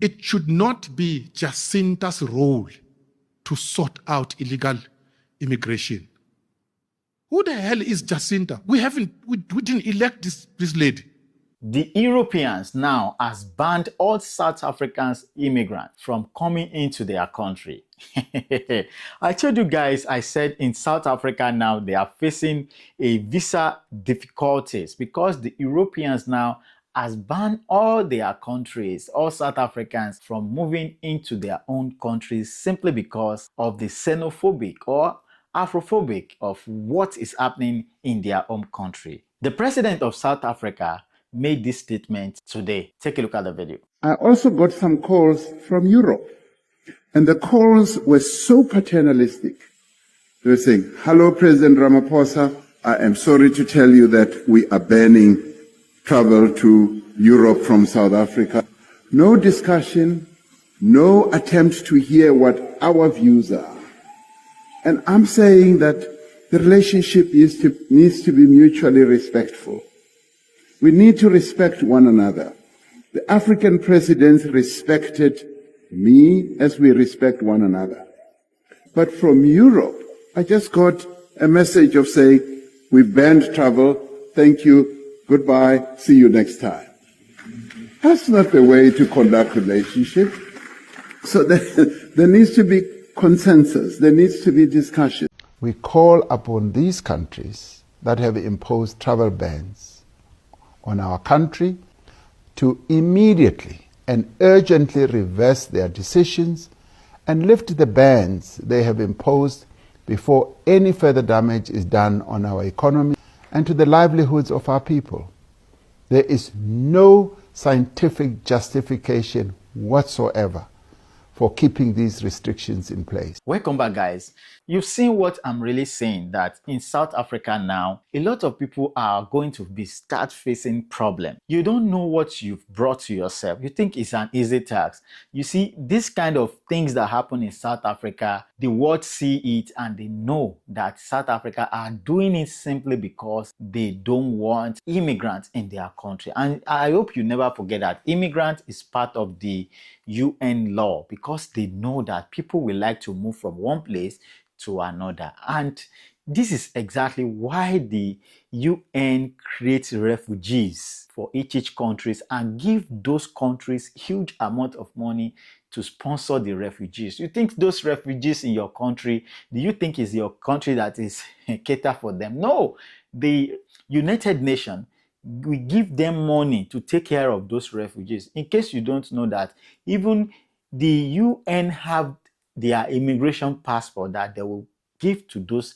It should not be Jacinta's role to sort out illegal immigration. Who the hell is Jacinta? We didn't elect this lady. The Europeans now has banned all South African immigrants from coming into their country. I told you guys, I said in South Africa now they are facing a visa difficulties because the Europeans now has banned all their countries, all South Africans from moving into their own countries simply because of the xenophobic or Afrophobic of what is happening in their home country. The president of South Africa made this statement today. Take a look at the video. I also got some calls from Europe, and the calls were so paternalistic. They were saying, "Hello, President Ramaphosa, I am sorry to tell you that we are banning travel to Europe from South Africa." No discussion, no attempt to hear what our views are. And I'm saying that the relationship needs to be mutually respectful. We need to respect one another. The African presidents respected me as we respect one another. But from Europe, I just got a message of saying, "We've banned travel. Thank you. Goodbye. See you next time." That's not the way to conduct relationship. So there needs to be consensus. There needs to be discussion. We call upon these countries that have imposed travel bans on our country to immediately and urgently reverse their decisions and lift the bans they have imposed before any further damage is done on our economy and to the livelihoods of our people. There is no scientific justification whatsoever for keeping these restrictions in place. Welcome back, guys. You've seen what I'm really saying, that in South Africa now, a lot of people are going to start facing problems. You don't know what you've brought to yourself. You think it's an easy task. You see, this kind of things that happen in South Africa, the world see it and they know that South Africa are doing it simply because they don't want immigrants in their country. And I hope you never forget that immigrant is part of the UN law because they know that people will like to move from one place to another. And this is exactly why the UN creates refugees for each countries and give those countries huge amount of money to sponsor the refugees. You think those refugees in your country, do you think is your country that is cater for them? No, the United Nations, we give them money to take care of those refugees. In case you don't know that, even the UN have their immigration passport that they will give to those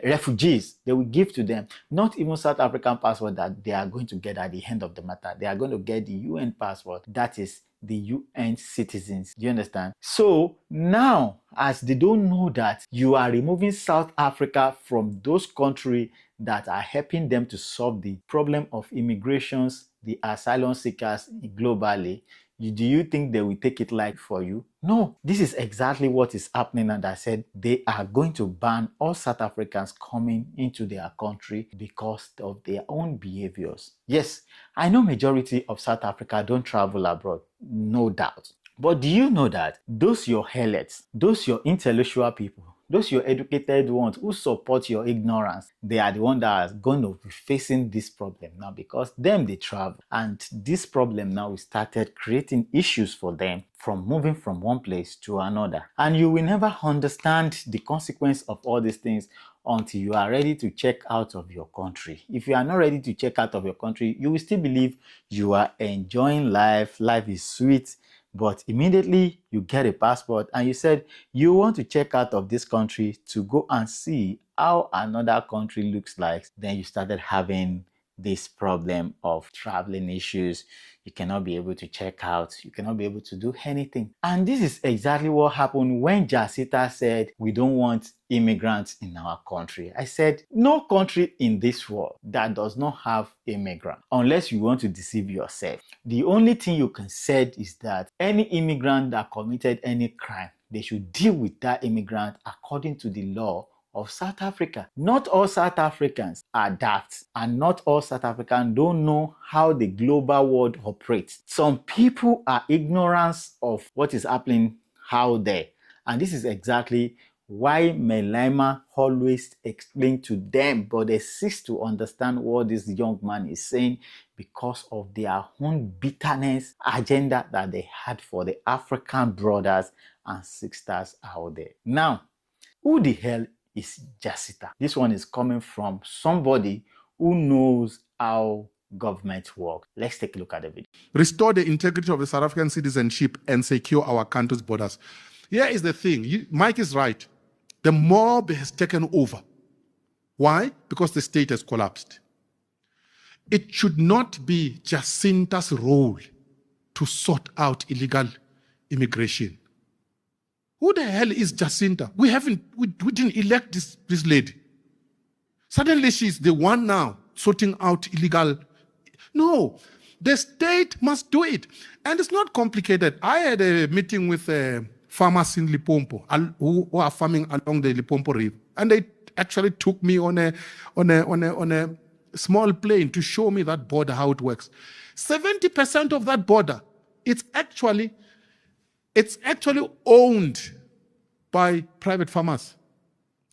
refugees. They will give to them, not even South African passport that they are going to get at the end of the matter. They are going to get the UN passport, that is the UN citizens. Do you understand? So now, as they don't know that you are removing South Africa from those countries that are helping them to solve the problem of immigrations, the asylum seekers globally, do you think they will take it light for you? No, this is exactly what is happening. And I said they are going to ban all South Africans coming into their country because of their own behaviors. Yes, I know majority of South Africa don't travel abroad, no doubt. But do you know that those your helets, those your intellectual people, those your educated ones who support your ignorance, they are the ones that are going to be facing this problem now because them they travel. And this problem now started creating issues for them from moving from one place to another. And you will never understand the consequence of all these things until you are ready to check out of your country. If you are not ready to check out of your country, you will still believe you are enjoying life, life is sweet. But immediately you get a passport and you said you want to check out of this country to go and see how another country looks like, then you started having this problem of traveling issues. You cannot be able to check out. You cannot be able to do anything. And this is exactly what happened when Jacinta said, we don't want immigrants in our country. I said, no country in this world that does not have immigrants, unless you want to deceive yourself. The only thing you can say is that any immigrant that committed any crime, they should deal with that immigrant according to the law of South Africa. Not all South Africans are daft, and not all South Africans don't know how the global world operates. Some people are ignorant of what is happening out there, and this is exactly why Maimedia always explain to them, but they cease to understand what this young man is saying because of their own bitterness agenda that they had for the African brothers and sisters out there. Now, who the hell is Jacinta? This one is coming from somebody who knows how government work. Let's take a look at the video. Restore the integrity of the South African citizenship and secure our country's borders. Here is the thing. Mike is right. The mob has taken over. Why? Because the state has collapsed. It should not be Jacinta's role to sort out illegal immigration. Who the hell is Jacinta? We didn't elect this lady. Suddenly she's the one now sorting out illegal. No, the state must do it. And it's not complicated. I had a meeting with farmers in Limpopo who are farming along the Limpopo River. And they actually took me on a small plane to show me that border, how it works. 70% of that border, it's actually owned by private farmers.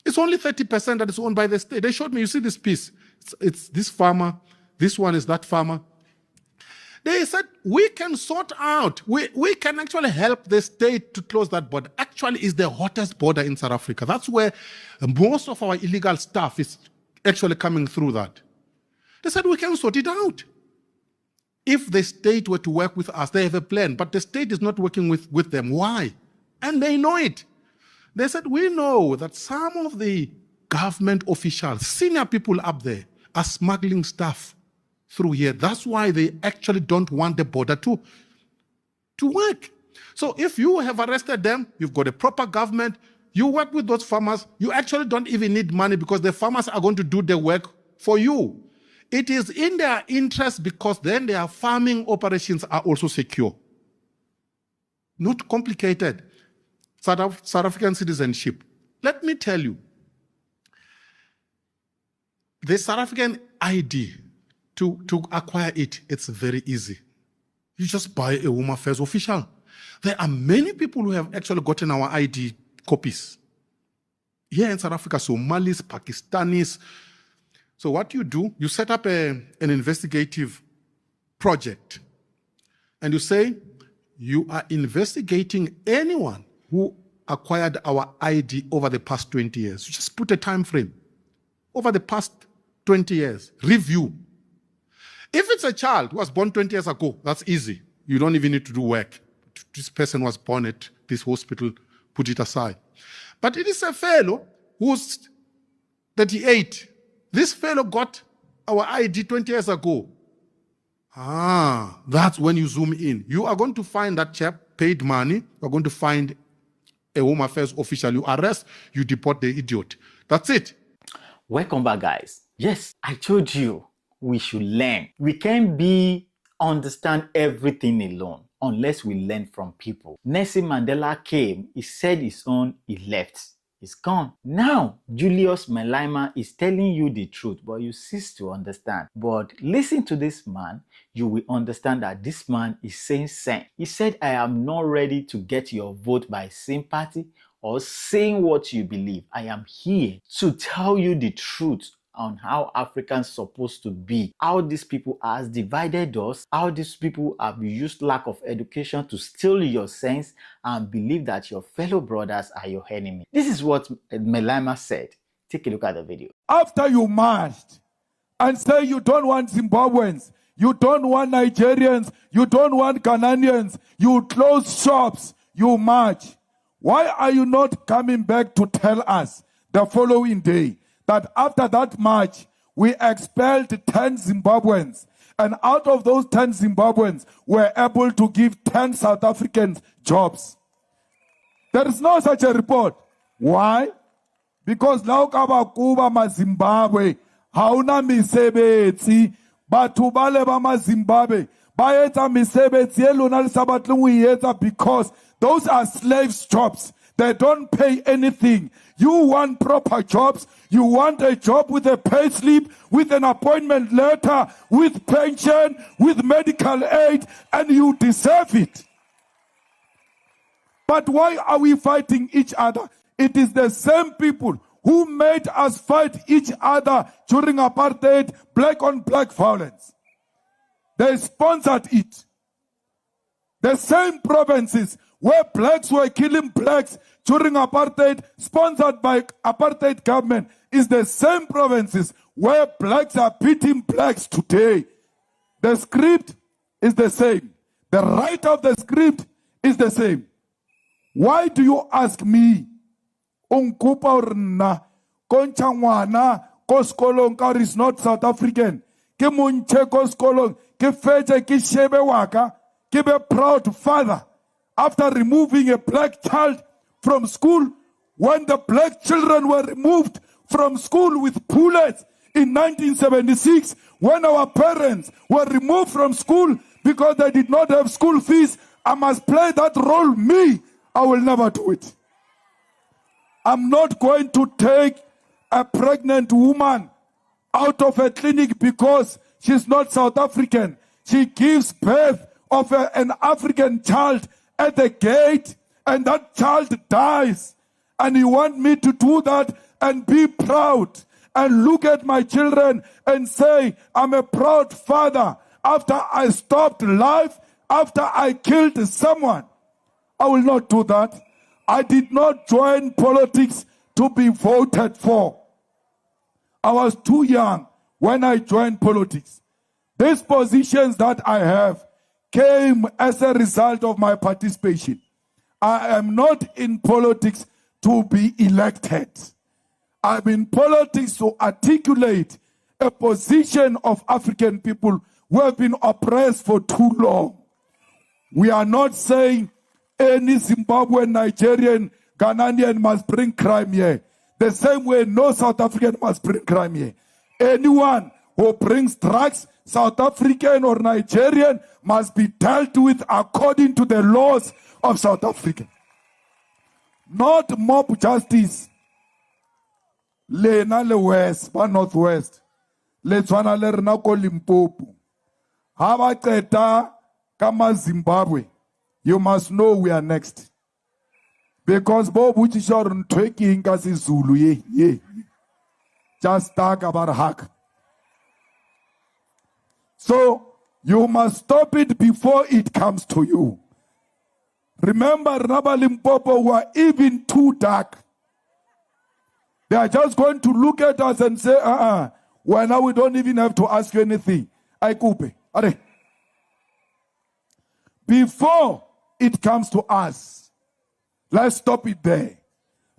It's only 30% that is owned by the state. They showed me, you see this piece. It's this farmer, this one is that farmer. They said, we can sort out, we can actually help the state to close that border. Actually, it's the hottest border in South Africa. That's where most of our illegal stuff is actually coming through that. They said, we can sort it out. If the state were to work with us, they have a plan, but the state is not working with them. Why? And they know it. They said, we know that some of the government officials, senior people up there, are smuggling stuff through here. That's why they actually don't want the border to work. So if you have arrested them, you've got a proper government, you work with those farmers, you actually don't even need money because the farmers are going to do the work for you. It is in their interest because then their farming operations are also secure. Not complicated. South African citizenship. Let me tell you, the South African ID, to acquire it, it's very easy. You just buy a Home Affairs official. There are many people who have actually gotten our ID copies. Here in South Africa, Somalis, Pakistanis. So what you do, you set up an investigative project. And you say, you are investigating anyone who acquired our ID over the past 20 years. You just put a time frame. Over the past 20 years, review. If it's a child who was born 20 years ago, that's easy. You don't even need to do work. This person was born at this hospital, put it aside. But it is a fellow who's 38. This fellow got our ID 20 years ago. That's when you zoom in. You are going to find that chap paid money. You are going to find a Home Affairs official. You arrest, you deport the idiot. That's it. Welcome back, guys. Yes, I told you we should learn. We can't understand everything alone unless we learn from people. Nelson Mandela came, he said his own, he left. He's gone. Now, Julius Malema is telling you the truth, but you cease to understand. But listen to this man, you will understand that this man is saying sense. He said, I am not ready to get your vote by sympathy or saying what you believe. I am here to tell you the truth on how Africans supposed to be, how these people has divided us, how these people have used lack of education to steal your sense and believe that your fellow brothers are your enemy. This is what Malema said. Take a look at the video. After you marched and say you don't want Zimbabweans, you don't want Nigerians, you don't want Ghanaians, you close shops, you march. Why are you not coming back to tell us the following day that after that march, we expelled 10 Zimbabweans, and out of those 10 Zimbabweans, we're able to give 10 South Africans jobs? There is no such a report. Why? Because now Kuba ma Zimbabwe, hauna misebetsi, batho bale ba ma Zimbabwe, ba etsa misebetsi e lona le sa batleng ho e etsa because those are slaves jobs. They don't pay anything. You want proper jobs. You want a job with a pay slip, with an appointment letter, with pension, with medical aid, and you deserve it. But why are we fighting each other? It is the same people who made us fight each other during apartheid, black on black violence. They sponsored it. The same provinces where blacks were killing blacks during apartheid, sponsored by apartheid government, is the same provinces where blacks are beating blacks today. The script is the same. The writer of the script is the same. Why do you ask me? Unkupa orna, koncha ngwana, koskolong kar is not South African. Ke munche koskolong, ke feche ke shebe waka, ke be proud father. After removing a black child from school, when the black children were removed from school with bullets in 1976, when our parents were removed from school because they did not have school fees, I must play that role. Me, I will never do it. I'm not going to take a pregnant woman out of a clinic because she's not South African. She gives birth of an African child at the gate, and that child dies. And you want me to do that and be proud and look at my children and say, I'm a proud father after I stopped life, after I killed someone? I will not do that. I did not join politics to be voted for. I was too young when I joined politics. These positions that I have came as a result of my participation. I am not in politics to be elected. I'm in politics to articulate a position of African people who have been oppressed for too long. We are not saying any Zimbabwean, Nigerian, Ghanaian must bring crime here. The same way no South African must bring crime here. Anyone who brings drugs, South African or Nigerian, must be dealt with according to the laws of South Africa. Not mob justice. Le na le west, ba northwest. Le tshwana le rena ko Limpopo. Ha ba qeta ka ma Zimbabwe, you must know we are next. Because bo butchisha re ntwe ke eng ka seZulu ye. Just talk about hack. So you must stop it before it comes to you. Remember, Raba Limpopo were even too dark. They are just going to look at us and say, well, now we don't even have to ask you anything. I coupe. Before it comes to us, let's stop it there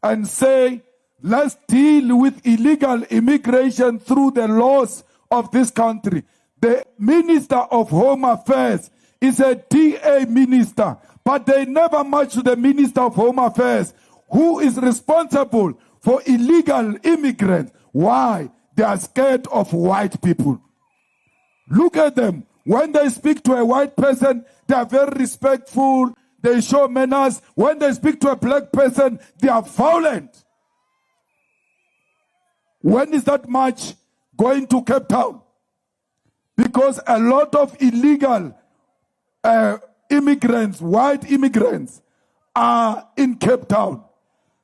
and say, let's deal with illegal immigration through the laws of this country. The Minister of Home Affairs is a DA minister, but they never match to the Minister of Home Affairs, who is responsible for illegal immigrants. Why? They are scared of white people. Look at them. When they speak to a white person, they are very respectful. They show manners. When they speak to a black person, they are violent. When is that march going to Cape Town? Because a lot of illegal immigrants, white immigrants, are in Cape Town.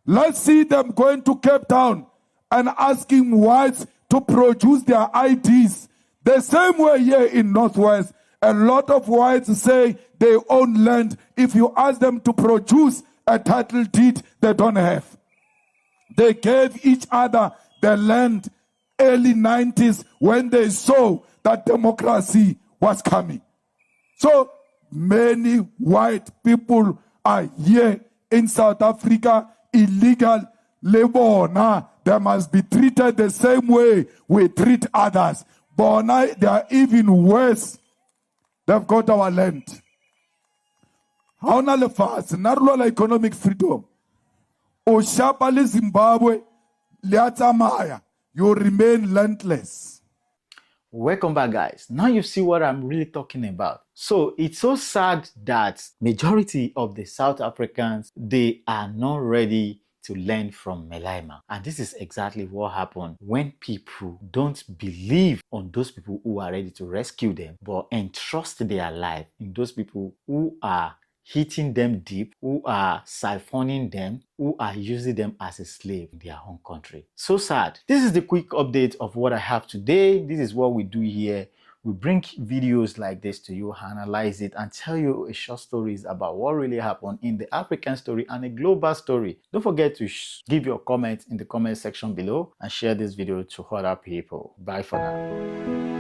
Let's see them going to Cape Town and asking whites to produce their IDs. The same way here in Northwest, a lot of whites say they own land. If you ask them to produce a title deed, they don't have. They gave each other the land early 90s when they saw that democracy was coming. So many white people are here in South Africa, illegal labor. They must be treated the same way we treat others. But they are even worse. They've got our land. How na le fast? Narlo economic freedom. O shapa le Zimbabwe, le atamaya. You remain landless. Welcome back, guys. Now you see what I'm really talking about. So it's so sad that majority of the South Africans, they are not ready to learn from Melaima. And this is exactly what happened when people don't believe on those people who are ready to rescue them, but entrust their life in those people who are hitting them deep, who are siphoning them, who are using them as a slave in their own country. So sad. This is the quick update of what I have today. This is what we do here. We bring videos like this to you, analyze it, and tell you a short stories about what really happened in the African story and a global story. Don't forget to give your comments in the comment section below and share this video to other people. Bye for now.